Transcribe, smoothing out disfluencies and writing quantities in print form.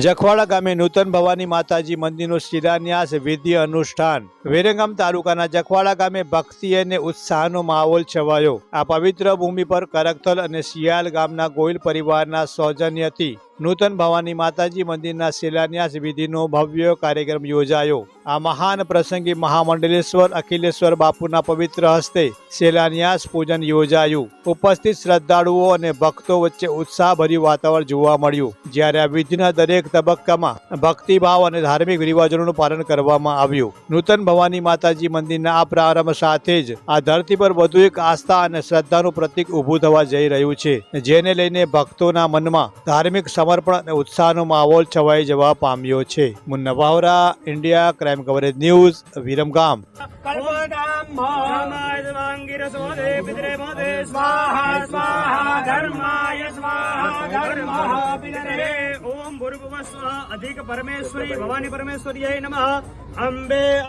જખવાડા ગામે નૂતન ભવાની માતાજી મંદિરનો શિલાન્યાસ વિધિ અનુષ્ઠાન. વિરમગામ તાલુકાના જખવાડા ગામે ભક્તિ અને ઉત્સાહનો માહોલ છવાયો. આ પવિત્ર ભૂમિ પર કરકથલ અને શિયાલ ગામના ગોયલ પરિવારના સૌજન્યથી નૂતન ભવાની માતાજી મંદિરના શિલાન્યાસ વિધિનો ભવ્ય કાર્યક્રમ યોજાયો. આ મહાન પ્રસંગે મહામંડલેશ્વર અખિલેશ્વર બાપુના પવિત્ર હસ્તે શિલાન્યાસ પૂજન યોજાયું. ઉપસ્થિત શ્રદ્ધાળુઓ અને ભક્તો વચ્ચે ઉત્સાહભર્યું વાતાવરણ જોવા મળ્યું. જ્યારે આ વિધિના દરેક તબક્કામાં ભક્તિભાવ અને ધાર્મિક રિવાજોનું પાલન કરવામાં આવ્યું. નૂતન ભવાની માતાજી મંદિરના આ પ્રારંભ સાથે જ આ ધરતી પર વધુ એક આસ્થા અને શ્રદ્ધાનું પ્રતીક ઊભું થવા જઈ રહ્યું છે, જેને લઈને ભક્તોના મનમાં ધાર્મિક સમર્પણ અને ઉત્સાહનો માહોલ છવાઈ જવા પામ્યો છે. Munna Vavra, India crime coverage news, Viramgam. ओम भूर्भुवः स्वः अधिक परमेश्वरी भवानी परमेश्वर्यै नमः। अम्बे